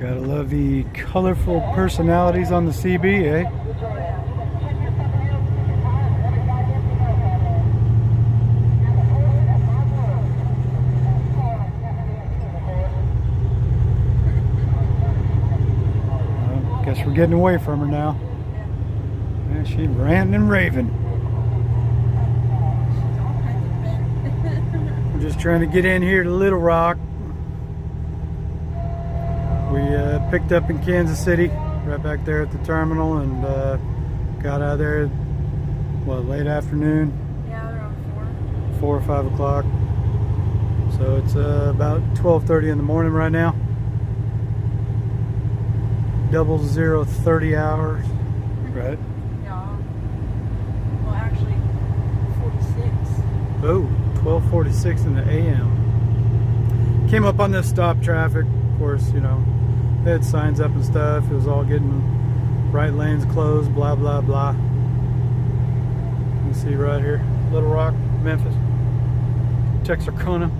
Gotta love the colorful personalities on the CB, eh? Well, guess we're getting away from her now. Yeah, she's ranting and raving. We're just trying to get in here to Little Rock. We picked up in Kansas City, right back there at the terminal, and got out of there, what, late afternoon? Yeah, around 4 or 5 o'clock. So it's about 12:30 in the morning right now. 0030 hours, right? Yeah. Well, actually, 46. Oh, 12:46 in the AM. Came up on this stop traffic. Of course, you know, they had signs up and stuff. It was all getting right lanes closed, blah, blah, blah. You can see right here, Little Rock, Memphis, Texarkana.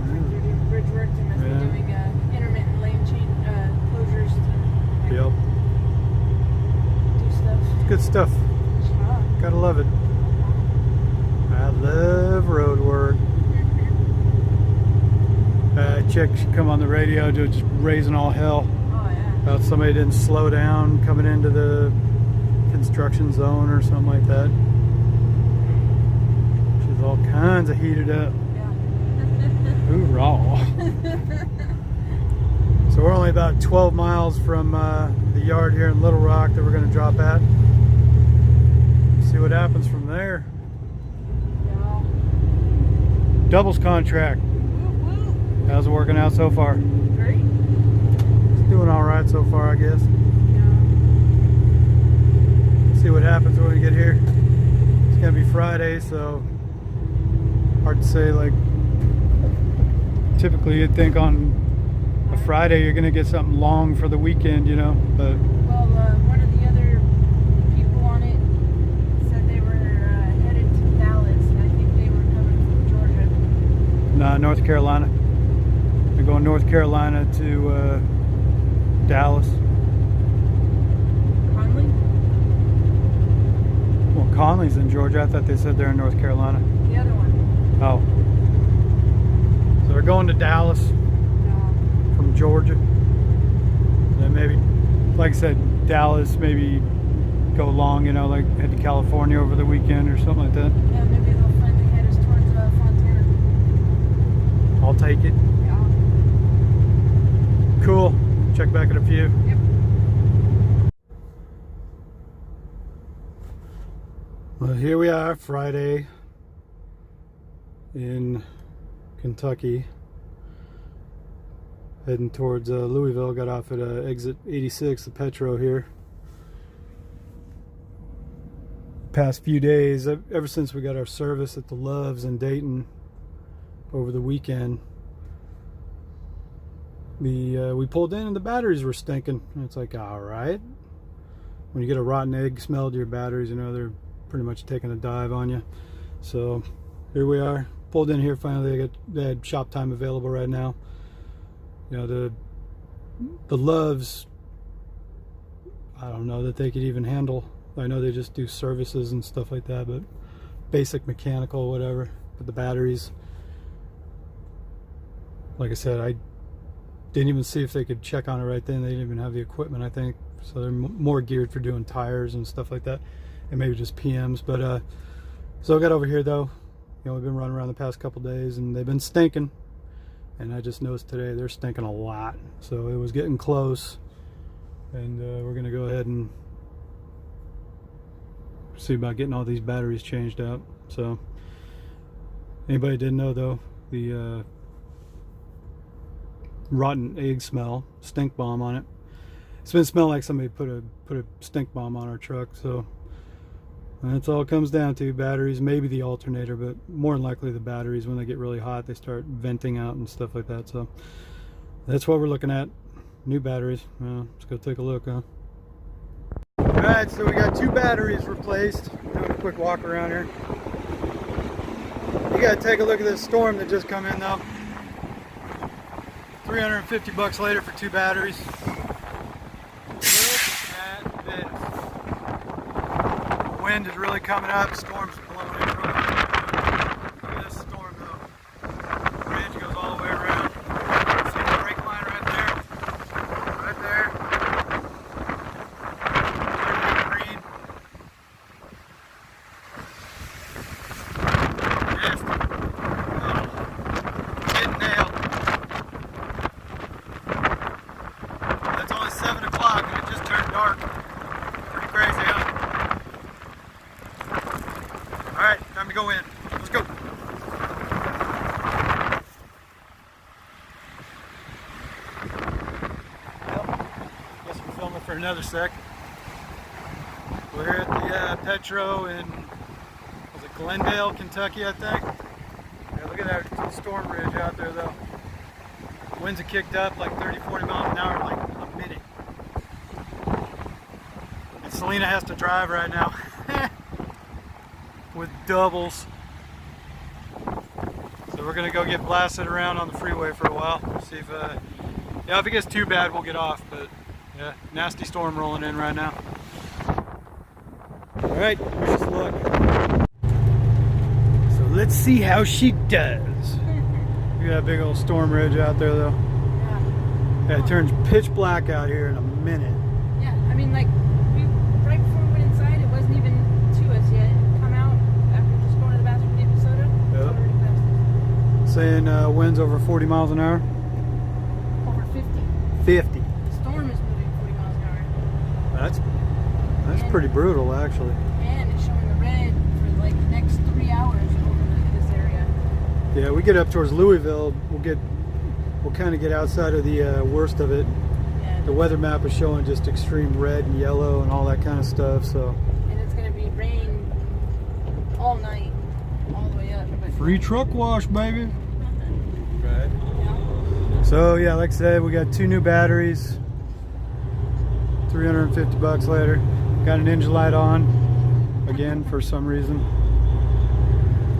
They're doing bridge work. They must be doing intermittent lane change closures to Yep. do stuff. Good stuff. Gotta love it. I love road work. Chick should come on the radio, just raising all hell Oh, yeah. about somebody didn't slow down coming into the construction zone or something like that. She's all kinds of heated up. Yeah. Hoorah. So we're only about 12 miles from the yard here in Little Rock that we're going to drop at. See what happens from there. Yeah. Doubles contract. How's it working out so far? Great. It's doing all right so far, I guess. Yeah. See what happens when we get here. It's gonna be Friday, so hard to say. Like, typically you'd think on a Friday you're gonna get something long for the weekend, you know, but Well, one of the other people on it said they were headed to Dallas, and I think they were coming from Georgia. nah, North Carolina. They're going North Carolina to Dallas. Conley? Well, Conley's in Georgia. I thought they said they're in North Carolina. The other one. Oh. So they're going to Dallas No. from Georgia. Then maybe, like I said, Dallas, maybe go long, you know, like head to California over the weekend or something like that. Yeah, maybe they'll finally head us towards Fontana. I'll take it. Yeah. Cool. Check back in a few. Yep. Well, here we are, Friday in Kentucky, heading towards Louisville. Got off at exit 86, the Petro here. Past few days, ever since we got our service at the Loves in Dayton over the weekend, we pulled in and the batteries were stinking. And it's like, all right, when you get a rotten egg smell to your batteries, you know they're pretty much taking a dive on you. So here we are, pulled in here finally. They had shop time available right now. You know, the Loves, I don't know that they could even handle. I know they just do services and stuff like that, but basic mechanical, whatever. But the batteries, like I said, I didn't even see if they could check on it right then. They didn't even have the equipment, I think. So they're more geared for doing tires and stuff like that, and maybe just PMs. But so I got over here though. You know, we've been running around the past couple days, and they've been stinking. And I just noticed today they're stinking a lot. So it was getting close, and we're gonna go ahead and see about getting all these batteries changed out. So anybody didn't know though, the rotten egg smell, stink bomb on it. It's been smelling like somebody put a stink bomb on our truck. So that's all it comes down to. Batteries, maybe the alternator, but more than likely the batteries. When they get really hot, they start venting out and stuff like that. So that's what we're looking at. New batteries. Let's go take a look, huh? Alright, so we got 2 batteries replaced. Doing a quick walk around here. You gotta take a look at this storm that just come in though. $350 later for 2 batteries. Look at this. The wind is really coming up. Storm's blowing in really hard. Look at this storm though. The ridge goes all the way around. See the brake line right there? Right there. Green. Nasty. Oh. Getting nailed. That's only 7 o'clock and it just turned dark. Pretty crazy, huh? Alright, time to go in. Let's go. Well, guess we're filming for another sec. We're here at the Petro in, was it Glendale, Kentucky, I think? Yeah, look at that storm ridge out there though. Winds have kicked up like 30-40 miles an hour in like a minute. And Selena has to drive right now with doubles. So we're gonna go get blasted around on the freeway for a while. See if if it gets too bad we'll get off, but yeah, nasty storm rolling in right now. Alright, wish us luck. So let's see how she does. Look at that big old storm ridge out there though. Yeah, it turns pitch black out here in a minute. Yeah, I mean, like, right before we went inside, it wasn't even to us yet. Come out after just going to the bathroom to get the soda. Yep. It's already past us. Saying winds over 40 miles an hour. Over 50. 50. The storm is moving 40 miles an hour. That's pretty brutal actually. And it's showing the red for like the next 3 hours over this area. Yeah, we get up towards Louisville, we'll kind of get outside of the worst of it. Yeah. The weather map is showing just extreme red and yellow and all that kind of stuff. So. And it's going to be rain all night, all the way up. But Free truck wash, baby. Right. Yeah. So yeah, like I said, we got 2 new batteries. $350 later. Got an engine light on again for some reason.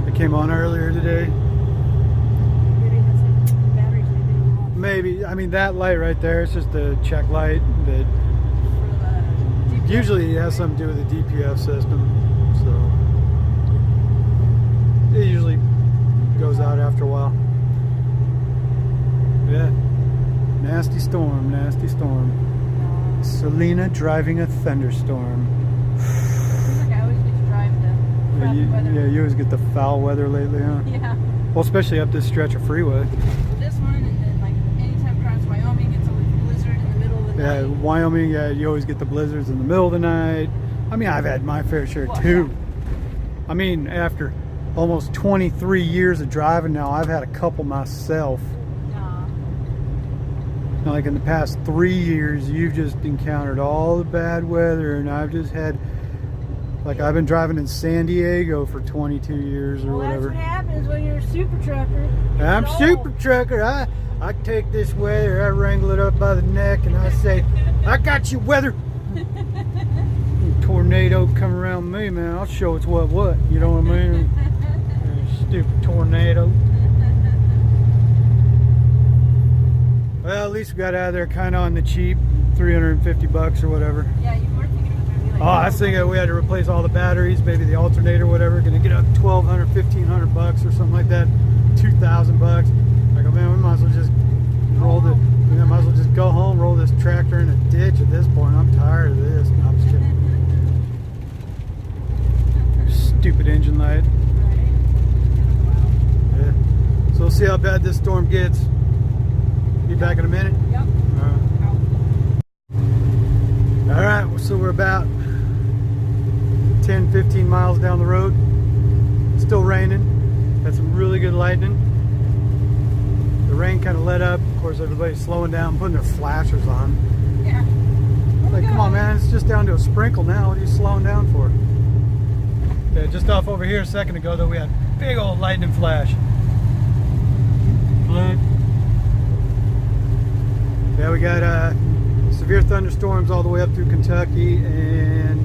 It came on earlier today. Maybe it has some batteries maybe. Maybe, I mean that light right there, it's just a check light that For the DPF, usually has something to do with the DPF system. So it usually goes out after a while. Yeah. Nasty storm, nasty storm. Selena driving a thunderstorm. Seems like I always get to drive the crappy weather. Yeah, you always get the foul weather lately, huh? Yeah. Well, especially up this stretch of freeway. This one, and then like anytime across Wyoming, it's always a blizzard in the middle of the Yeah, night. Wyoming, yeah, you always get the blizzards in the middle of the night. I mean, I've had my fair share too. I mean, after almost 23 years of driving now, I've had a couple myself. Like in the past 3 years, you've just encountered all the bad weather, and I've just had, like, I've been driving in San Diego for 22 years or Well, whatever. that's what happens when you're a super trucker. I'm super trucker. I take this weather, I wrangle it up by the neck, and I say, I got you, weather. Tornado come around me, man. I'll show it's what. You know what I mean? Stupid tornado. Well, at least we got out of there kind of on the cheap, $350 or whatever. Yeah, you were thinking it was going to be like... Oh, I was thinking we had to replace all the batteries, maybe the alternator, whatever. Gonna get up $1,200, $1,500 or something like that. $2,000. I go, man, we might as well just roll the. We might as well just go home, roll this tractor in a ditch at this point. I'm tired of this. No, I'm just kidding. Stupid engine light. Right. Yeah. So we'll see how bad this storm gets. Be back in a minute. Yep. All right, so we're about 10-15 miles down the road. Still raining. Had some really good lightning. The rain kind of let up. Of course, everybody's slowing down, putting their flashers on. Yeah. Like, come on, man, it's just down to a sprinkle now. What are you slowing down for? Okay, just off over here a second ago, though, we had big old lightning flash. Flood. Yeah, we got severe thunderstorms all the way up through Kentucky, and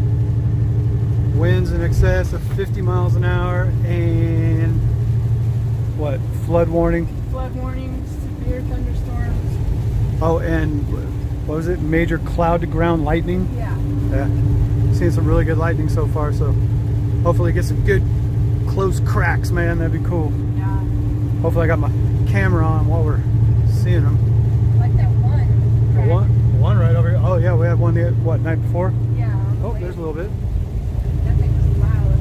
winds in excess of 50 miles an hour, and what, flood warning? Flood warnings, severe thunderstorms. Oh, and what was it? Major cloud to ground lightning. Yeah. Yeah. Seen some really good lightning so far, so hopefully get some good close cracks, man. That'd be cool. Yeah. Hopefully I got my camera on while we're seeing them. Like that one. Crack. One right over here. Oh yeah, we had one the what, night before? Yeah. Oh, there's a little bit. That thing was loud.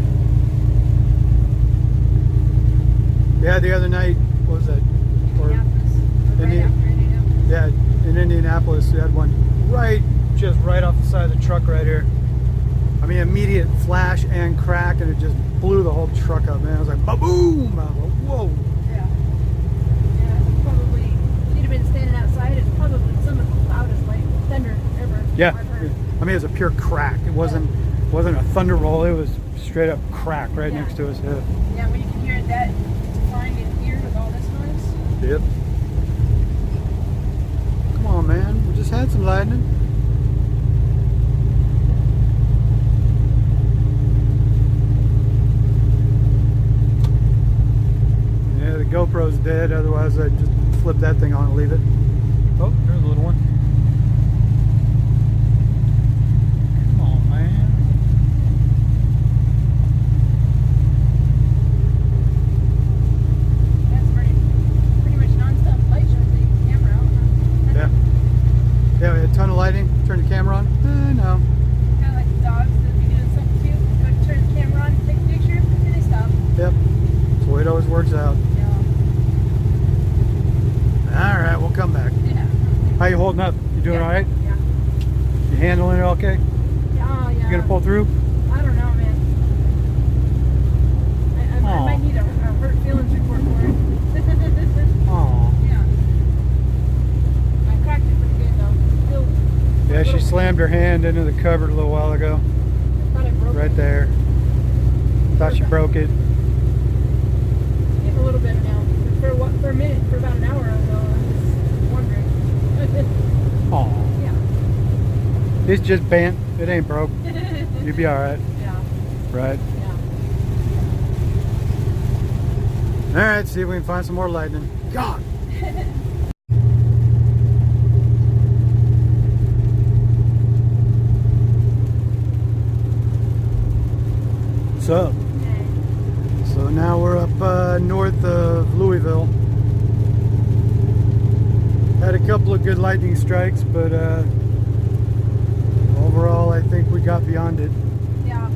Yeah, the other night, what was that? Or Indianapolis. Right Indi- after Indianapolis. yeah, in Indianapolis, we had one just right off the side of the truck right here. I mean, immediate flash and crack, and it just blew the whole truck up, man. I was like, ba-boom! I was like, whoa! Yeah. Yeah, probably, if you'd have been standing outside, it's probably some of the loudest like thunder ever Yeah, I've heard. I mean, it was a pure crack. It wasn't a thunder roll. It was straight up crack right Yeah. next to us. Yeah. Yeah, when you can hear that flying in here with all this noise. Yep. Come on, man. We just had some lightning. Yeah, the GoPro's dead. Otherwise, I'd just flip that thing on and leave it. Oh, there's a little one. Come on, man. That's pretty much non-stop light shows the camera out. Huh? Yeah. Yeah, we had a ton of lighting. Turn the camera on. No. Kind of like the dogs that be doing something too. Go turn the camera on, take a picture, and they stop. Yep. That's the way it always works out. Yeah. Alright, we'll come back. Yeah. How you holding up? You doing Yeah. alright? Yeah. You handling it okay? Yeah. Oh, yeah. You gonna pull through? I don't know, man. I might need a hurt feelings report for it. Aw. Yeah. I cracked it pretty good though. Still, Yeah, she slammed her hand into the cupboard a little while ago. I thought I broke Right it. there. Thought she broke it. Getting a little better now. For a minute, for about an hour ago, I was wondering. Aw. Yeah. It's just bent. It ain't broke. You'll be alright. Yeah. Right. Yeah. Alright, see if we can find some more lightning. God! What's up? So now we're up north of Louisville. Had a couple of good lightning strikes, but overall I think we got beyond it. Yeah.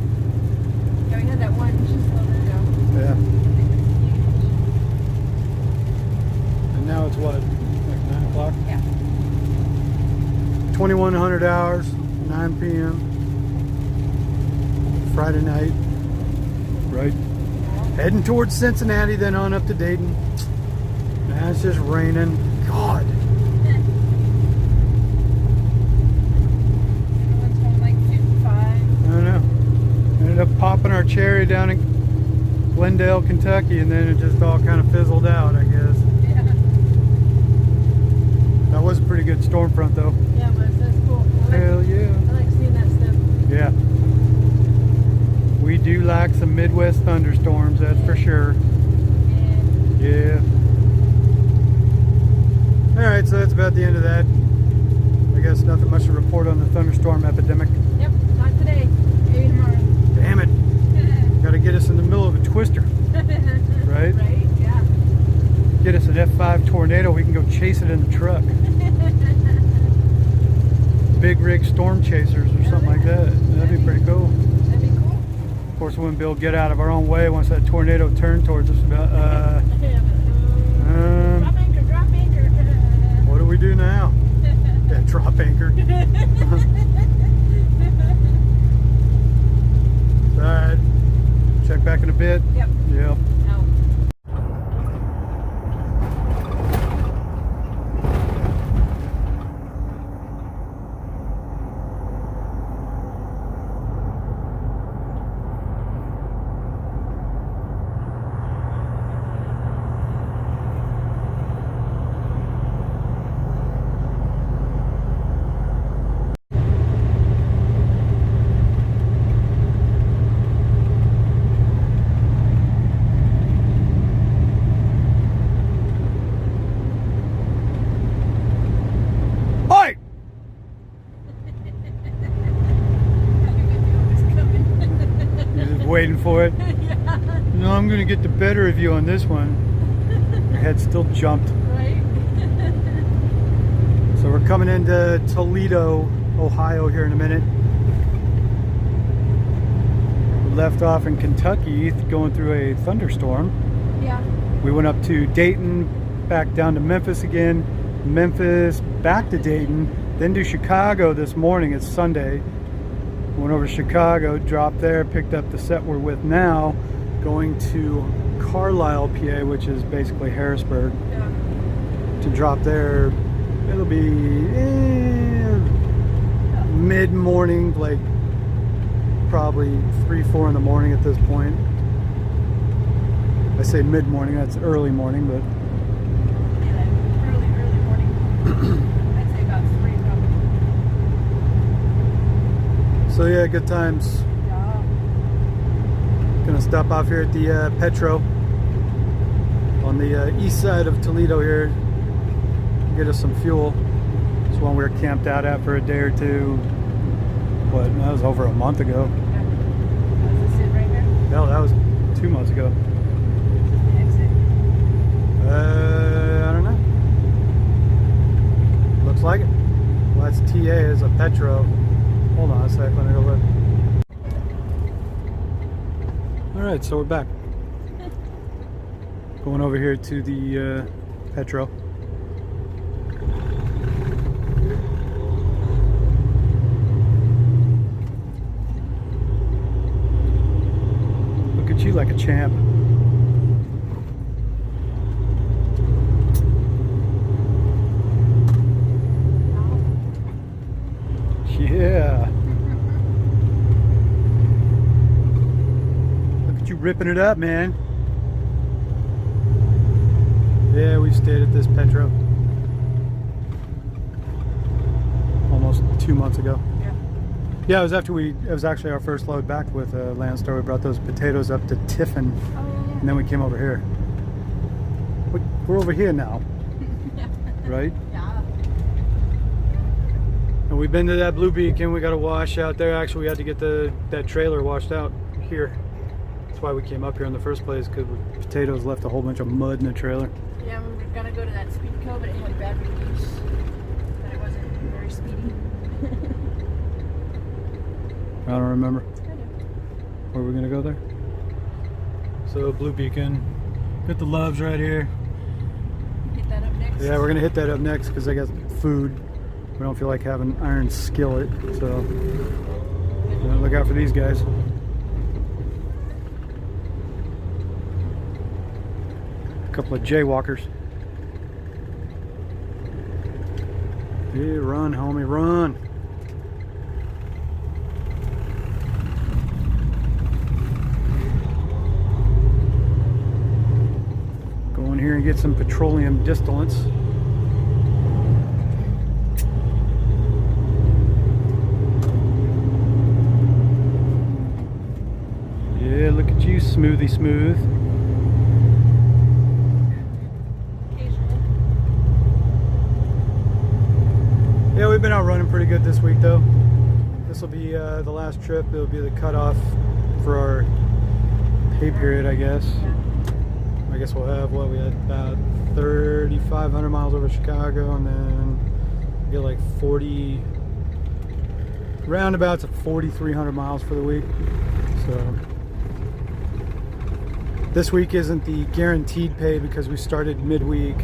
Yeah, we had that one just a little bit ago. Yeah. I think it's And now it's what? Like 9 o'clock? huge. Yeah. 2100 hours, 9 p.m. Friday night. Right. Heading towards Cincinnati, then on up to Dayton. Now it's just raining. God. Everyone's going like 55. I don't know. Ended up popping our cherry down in Glendale, Kentucky, and then it just all kind of fizzled out, I guess. Yeah. That was a pretty good storm front, though. Yeah, but that's cool. Hell yeah. I like seeing that stuff. Yeah. We do like some Midwest thunderstorms, that's for sure. And Yeah. Alright, so that's about the end of that. I guess nothing much to report on the thunderstorm epidemic. yep, not today. Maybe tomorrow. Damn it. Gotta get us in the middle of a twister. Right? Right? Yeah. Get us an F5 tornado, we can go chase it in the truck. Big rig storm chasers or something like that. That'd be pretty cool. That'd be cool. Of course, we wouldn't be able to get out of our own way once that tornado turned towards us. Drop anchor, drop anchor. What do we do now? Yeah, drop anchor. Alright. Check back in a bit. Yep. Yeah. Out. waiting for it. Yeah. No, I'm gonna get the better of you on this one. Your head still jumped. Right? So we're coming into Toledo, Ohio here in a minute. We left off in Kentucky going through a thunderstorm. Yeah. We went up to Dayton, back down to Memphis again. Memphis, back to Dayton, then to Chicago this morning. It's Sunday. Went over to Chicago, dropped there, picked up the set we're with now, going to Carlisle, PA, which is basically Harrisburg. Yeah. To drop there, it'll be mid-morning, like probably 3-4 in the morning at this point. I say mid-morning, that's early morning, but Yeah, early morning. I'd say about 3 probably. so yeah, good times. Yeah. Gonna stop off here at the Petro on the east side of Toledo here, get us some fuel. It's one we were camped out at for a day or two. What, that was over a month ago. Yeah. Does this sit right here? Hell, that was 2 months ago. The exit. I don't know. Looks like it. Well, that's TA is a Petro. Hold on a sec, let me go look. Alright, so we're back. Going over here to the Petro. Look at you like a champ. Yeah. Look at you ripping it up, man. Yeah, we stayed at this Petro almost 2 months ago. Yeah. Yeah, it was actually our first load back with Landstar. We brought those potatoes up to Tiffin, Oh, yeah. and then we came over here. We're over here now, Yeah. right? Yeah. And we've been to that Blue Beacon. We got a wash out there. Actually, we had to get that trailer washed out here. That's why we came up here in the first place, because potatoes left a whole bunch of mud in the trailer. Yeah, we were gonna go to that speed cove, but it had bad reviews. But it wasn't very speedy. I don't remember. Kind of. Where are we gonna go there? So Blue Beacon. Got the Loves right here. Hit that up next. Yeah, we're gonna hit that up next because I got food. We don't feel like having iron skillet, so look out for these guys. A couple of jaywalkers. Yeah, run, homie, run. Go in here and get some petroleum distillates. Yeah, look at you, smoothie smooth. Occasionally. Yeah, we've been out running pretty good this week though. This will be the last trip. It'll be the cutoff for our pay period, I guess. Yeah. I guess we'll have what we had about 3,500 miles over Chicago, and then we get like 40 roundabouts of 4,300 miles for the week. So this week isn't the guaranteed pay because we started midweek.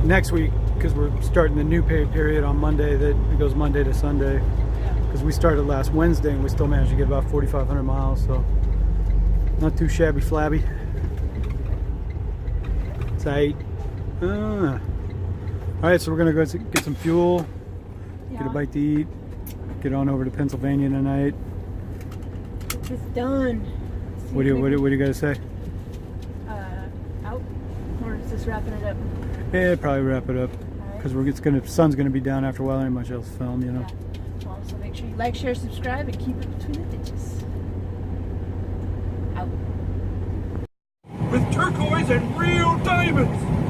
Next week, because we're starting the new pay period on Monday, that it goes Monday to Sunday. Yeah. Because we started last Wednesday and we still managed to get about 4,500 miles, so not too shabby flabby. Tight. Alright, so we're gonna go get some fuel, get a bite to eat, get on over to Pennsylvania tonight. It's done. What do you guys say? Out? Or is this wrapping it up? Yeah, probably wrap it up. Because sun's gonna be down after a while, ain't much else to film, you know. Yeah. Well, so make sure you like, share, subscribe, and keep it between the ditches. Out. With turquoise and real diamonds.